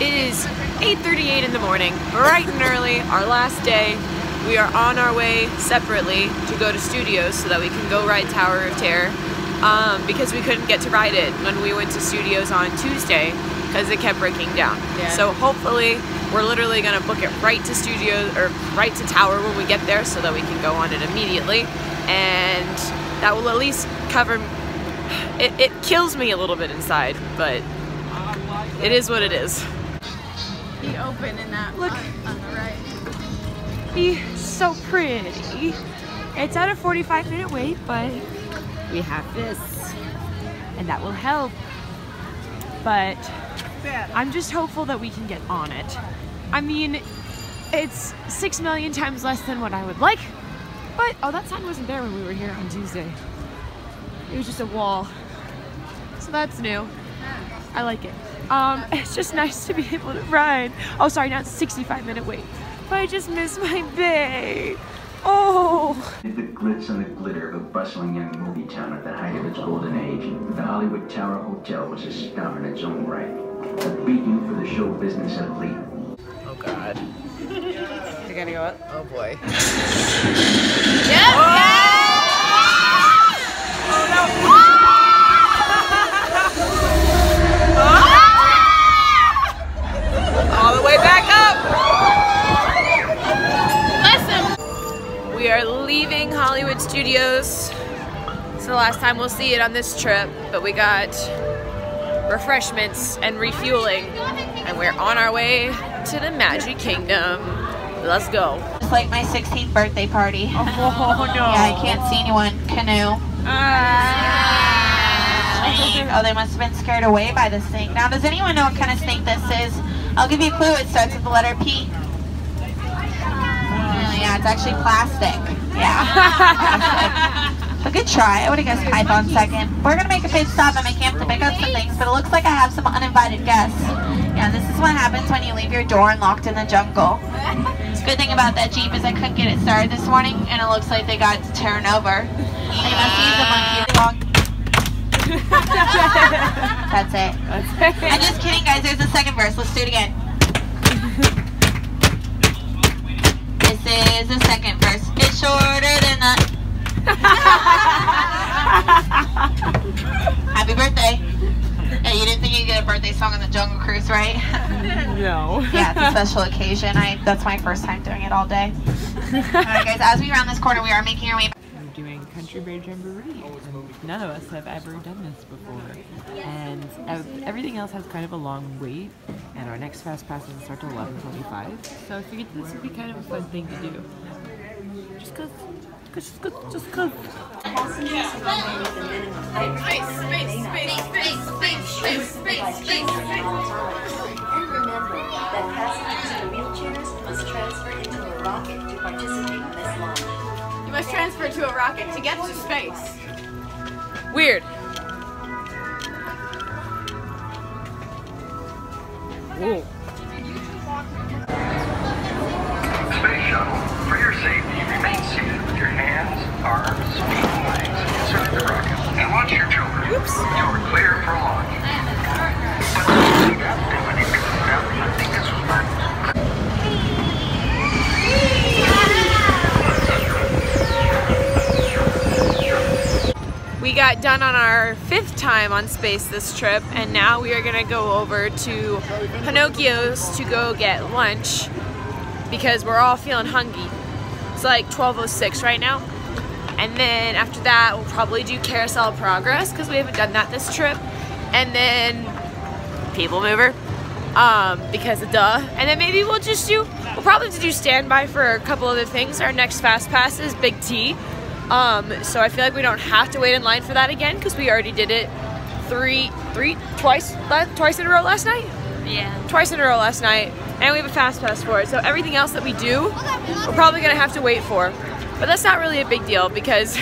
It is 8:38 in the morning, bright and early, our last day. We are on our way separately to go to Studios so that we can go ride Tower of Terror because we couldn't get to ride it when we went to Studios on Tuesday because it kept breaking down. Yeah. So hopefully we're literally gonna book it right to Studios or right to Tower when we get there so that we can go on it immediately, and that will at least cover. It kills me a little bit inside, but it is what it is. Be open in that look on the right. He's so pretty. It's at a 45-minute wait, but we have this, and that will help. But I'm just hopeful that we can get on it. I mean, it's 6 million times less than what I would like, but oh, that sign wasn't there when we were here on Tuesday. It was just a wall, so that's new. I like it. It's just nice to be able to ride. Oh, sorry, now it's a 65-minute wait. But I just miss my bae. Oh. The glitz and the glitter of a bustling young movie town at the height of its golden age, the Hollywood Tower Hotel was a star in its own right. A beacon for the show business elite. Oh, God. You're gonna go up? Oh, boy. Yes! Oh! Oh, no. All the way back up! Listen! We are leaving Hollywood Studios. It's the last time we'll see it on this trip, but we got refreshments and refueling, and we're on our way to the Magic Kingdom. Let's go. It's like my 16th birthday party. Oh, no. Yeah, I can't see anyone. Canoe. Oh, they must have been scared away by the snake. Now, does anyone know what kind of snake this is? I'll give you a clue. It starts with the letter P. Yeah, it's actually plastic. Yeah. A good try. I would have guessed python second. We're going to make a pit stop at my camp to pick up some things, but it looks like I have some uninvited guests. Yeah, this is what happens when you leave your door unlocked in the jungle. Good thing about that Jeep is I couldn't get it started this morning, and it looks like they got it turned over. They must use a monkey long. That's it. I'm just kidding, guys. There's a second verse. Let's do it again. This is the second verse. It's shorter than that. Happy birthday. Yeah, you didn't think you'd get a birthday song on the Jungle Cruise, right? No. Yeah, it's a special occasion. That's my first time doing it all day. Alright, guys, as we round this corner, we are making our way. We're doing Country Bear Jamboree. None of us have ever done this before, and everything else has kind of a long wait, and our next fast pass doesn't start till 11:25, so I figured this would be kind of a fun thing to do. Just cause. And remember that passengers in wheelchairs must transfer into a rocket to participate in this launch. You must transfer to a rocket to get to space. Weird. Whoa. Space shuttle, for your safety, remain seated with your hands, arms, feet, and legs inside the rocket. And watch your children. Oops. You're clear for launch. We got done on our 5th time on space this trip, and now we are gonna go over to Pinocchio's to go get lunch because we're all feeling hungry. It's like 12:06 right now, and then after that we'll probably do Carousel of Progress because we haven't done that this trip, and then People Mover because of duh, and then maybe we'll probably do Standby for a couple other things. Our next fast pass is Big T. So I feel like we don't have to wait in line for that again because we already did it twice in a row last night? Yeah. Twice in a row last night, and we have a fast pass for it. So everything else that we do, we're probably gonna have to wait for. But that's not really a big deal because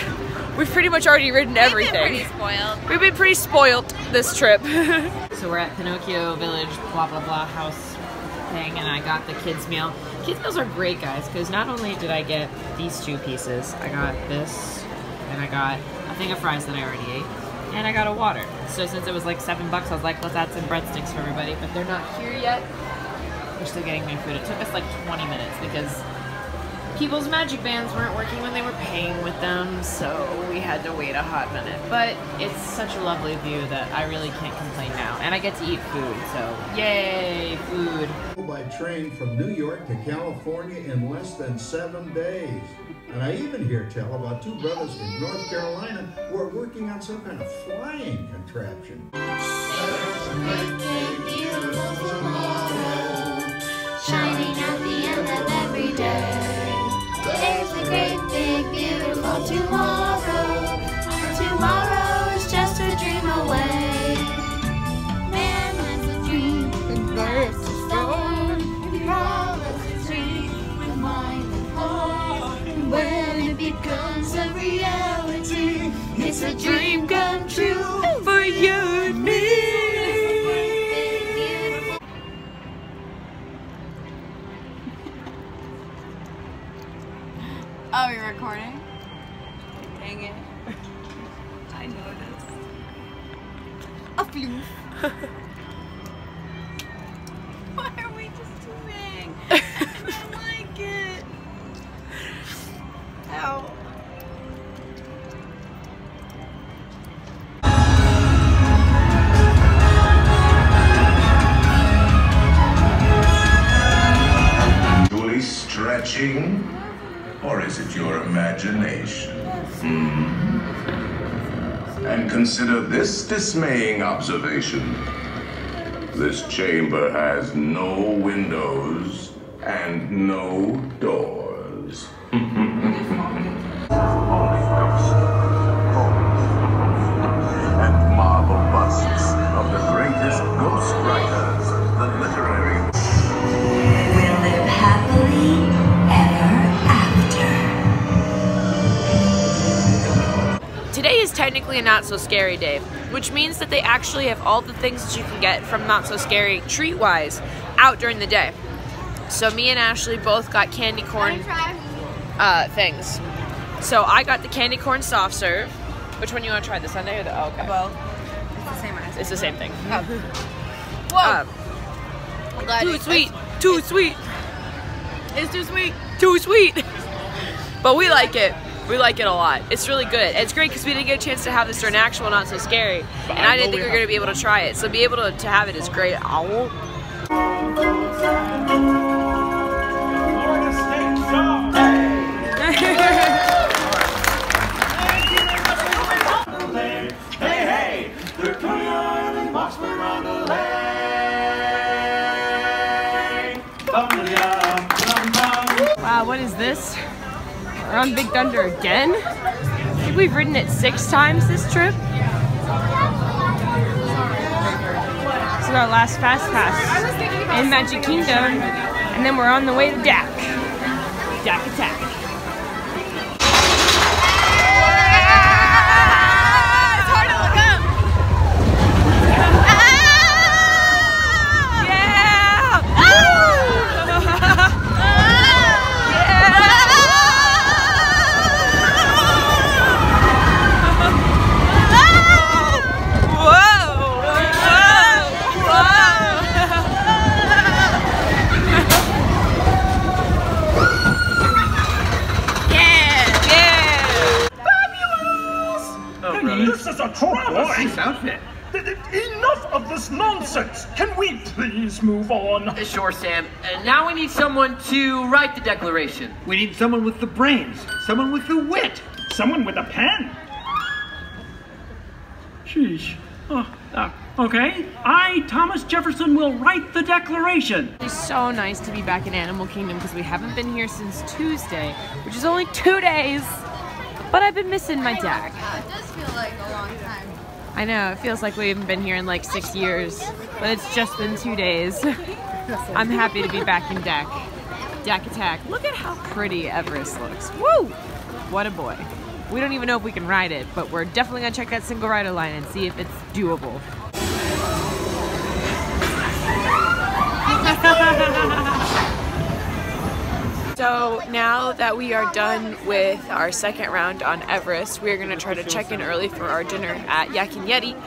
we've pretty much already ridden everything. We've been pretty spoiled. We've been pretty spoiled this trip. So we're at Pinocchio Village, blah blah blah house thing, and I got the kids meal. Kids meals are great, guys, because not only did I get these 2 pieces, I got this, and I got a thing of fries that I already ate, and I got a water. So since it was like $7, I was like, let's add some breadsticks for everybody. But they're not here yet. We're still getting their food. It took us like 20 minutes because people's magic bands weren't working when they were paying with them, so we had to wait a hot minute. But it's such a lovely view that I really can't complain now. And I get to eat food, so yay, food. By train from New York to California in less than 7 days. And I even hear tell about 2 brothers from North Carolina who are working on some kind of flying contraption. Shining at the end of every day. There's a great big beautiful tomorrow. Tomorrow is just a dream away. Man has a dream and birds a stone. We all have a dream with mind and heart. And when it becomes a reality, it's a dream come true for you and me. Oh, you're recording? Dang it. I noticed. A floof. Why are we just doing? I don't like it. Ow. Truly stretching? Or is it your imagination? And consider this dismaying observation. This chamber has no windows and no doors. Only ghosts, and marble busts of the greatest ghost writers, the literary. We'll live happily ever after. Today is technically a not so scary day, which means that they actually have all the things that you can get from Not So Scary treat-wise out during the day. So me and Ashley both got candy corn things. So I got the candy corn soft serve. Which one you want to try, the sundae or the, oh, okay. Well, it's the same ice. It's the same thing. Whoa! Too sweet, too sweet. It's too sweet, too sweet. But we like it. We like it a lot. It's really good. It's great because we didn't get a chance to have this during actual Not So Scary. And I didn't think we were going to be able to try it. So be able to have it is great. Ow. Hey, they're coming on and box we're on the lane. Wow, what is this? We're on Big Thunder again? I think we've ridden it 6 times this trip. This is our last Fast Pass in Magic Kingdom, and then we're on the way to DAC. DAC Attack. This is a travesty! Nice outfit. Enough of this nonsense! Can we please move on? Sure, Sam. And now we need someone to write the declaration. We need someone with the brains, someone with the wit, someone with a pen. Sheesh. Okay, I, Thomas Jefferson, will write the declaration. It's so nice to be back in Animal Kingdom because we haven't been here since Tuesday, which is only 2 days. But I've been missing my dad. It does feel like a long time. I know, it feels like we haven't been here in like 6 years, but it's just been 2 days. I'm happy to be back in DAC. DAC Attack. Look at how pretty Everest looks. Woo! What a boy. We don't even know if we can ride it, but we're definitely gonna check that single rider line and see if it's doable. So now that we are done with our second round on Everest, we're gonna try to check in early for our dinner at Yak and Yeti.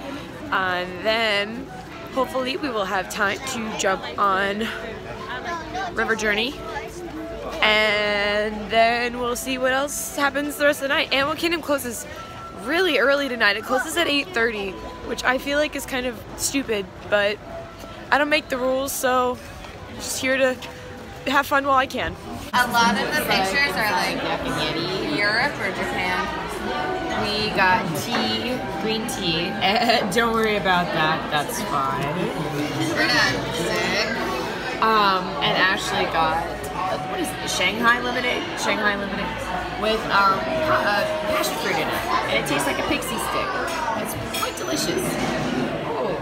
And then hopefully we will have time to jump on River Journey. And then we'll see what else happens the rest of the night. Animal Kingdom closes really early tonight. It closes at 8:30, which I feel like is kind of stupid, but I don't make the rules, so I'm just here to have fun while I can. A lot of the pictures are like Europe or Japan. We got tea, green tea. Don't worry about that, that's fine. We're not sick. And Ashley got, what is it, Shanghai lemonade? Shanghai lemonade with passion fruit in it. And it tastes like a pixie stick. It's quite delicious. Oh,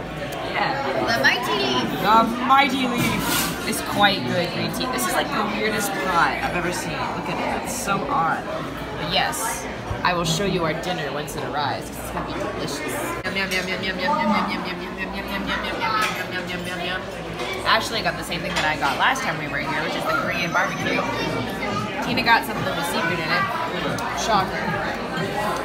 yeah. The Mighty Leaf. The Mighty Leaf is quite good green tea. This is like the weirdest pie I've ever seen. Look at it, it's so odd. But yes, I will show you our dinner once it arrives. It's gonna be delicious. Yum yum yum yum yum yum yum yum yum yum yum yum yum yum yum yum yum yum. Ashley got the same thing that I got last time we were here, which is the Korean barbecue. Tina got something with seafood in it. Shocker.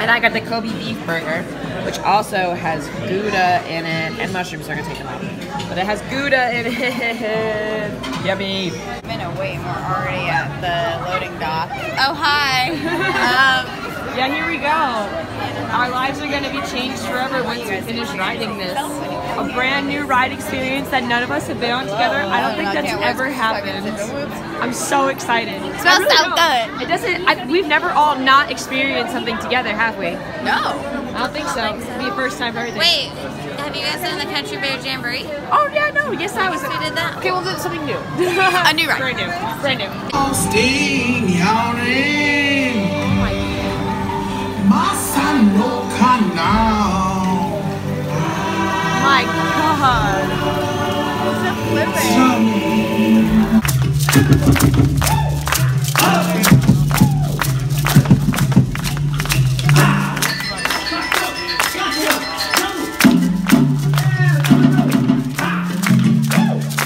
And I got the Kobe beef burger, which also has Gouda in it, and mushrooms, so I'm gonna take them out. But it has Gouda in it. Yummy. I'm gonna wait. We're already at the loading dock. Oh, hi. Yeah, here we go. Our lives are going to be changed forever once we finish riding this. A brand new ride experience that none of us have been on together. I don't think that's ever happened. I'm so excited. It smells so good. It doesn't, we've never all not experienced something together, have we? No. I don't think so. It'll be a first time for everything. Wait, have you guys done the Country Bear Jamboree? Oh, yeah, no. Yes, I was. We did that. Okay, we'll do something new. A new ride. Brand new. Brand new. Sting your name. My son no canal. My God.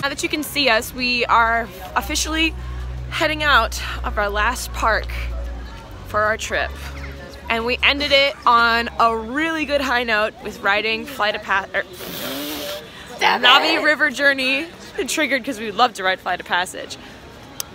Now that you can see us, we are officially heading out of our last park for our trip. And we ended it on a really good high note with riding Na'vi River Journey. I'm triggered because we would love to ride Flight of Passage.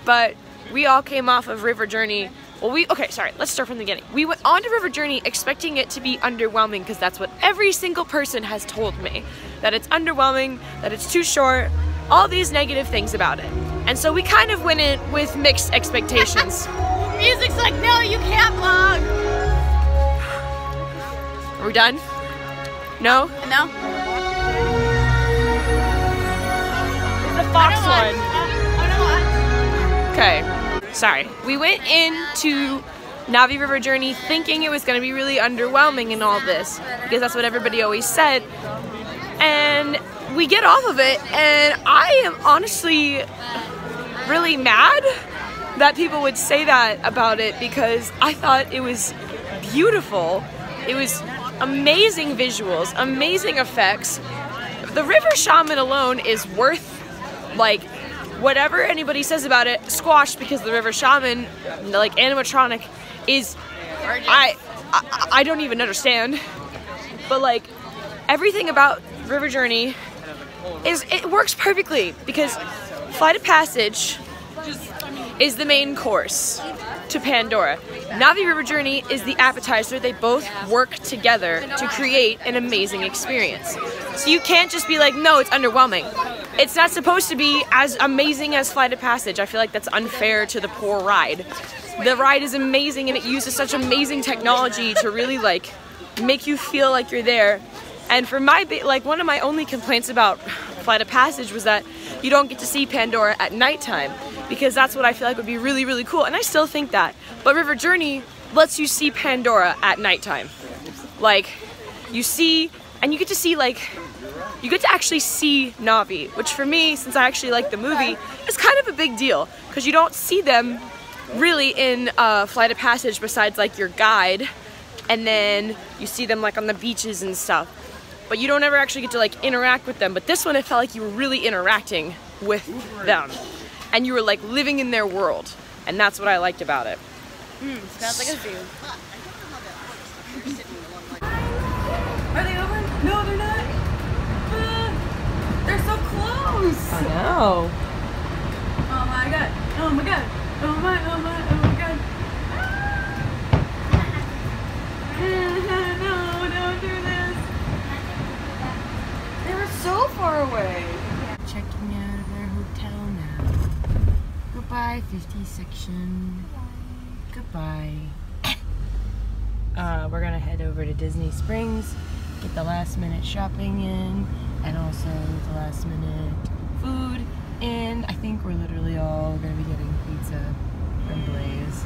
But we all came off of River Journey. Well, okay, sorry, let's start from the beginning. We went on to River Journey expecting it to be underwhelming because that's what every single person has told me. That it's underwhelming, that it's too short, all these negative things about it. And so we kind of went in with mixed expectations. Music's like, no, you can't vlog. Are we done? No? No. The fox one. Okay, sorry. We went into Na'vi River Journey thinking it was going to be really underwhelming and all this, because that's what everybody always said. And we get off of it, and I am honestly really mad that people would say that about it, because I thought it was beautiful. It was amazing visuals, amazing effects. The River Shaman alone is worth, like, whatever anybody says about it, squashed, because the River Shaman, like, animatronic is, I don't even understand. But, like, everything about River Journey it works perfectly, because Flight of Passage is the main course to Pandora. Na'vi River Journey is the appetizer. They both work together to create an amazing experience. So you can't just be like, no, it's underwhelming. It's not supposed to be as amazing as Flight of Passage. I feel like that's unfair to the poor ride. The ride is amazing, and it uses such amazing technology to really, like, make you feel like you're there. And for my, like, one of my only complaints about Flight of Passage was that you don't get to see Pandora at nighttime, because that's what I feel like would be really, really cool, and I still think that. But River Journey lets you see Pandora at nighttime. Like, you see, and you get to see, like, you get to actually see Na'vi, which for me, since I actually like the movie, is kind of a big deal, because you don't see them really in Flight of Passage besides, like, your guide, and then you see them, like, on the beaches and stuff. But you don't ever actually get to, like, interact with them. But this one, it felt like you were really interacting with them. And you were, like, living in their world. And that's what I liked about it. Smells like a zoo. Are they open? No, they're not. They're so close. I know. Oh my god. Oh my god. Oh my god. No, don't do this. They were so far away. Checking out of our hotel now. Goodbye, 50 section. Goodbye. We're gonna head over to Disney Springs, get the last minute shopping in, and also the last minute food in. I think we're literally all gonna be getting pizza from Blaze.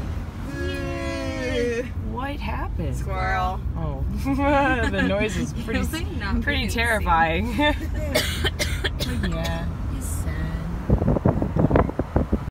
What happened? Squirrel. Oh, the noise is pretty terrifying.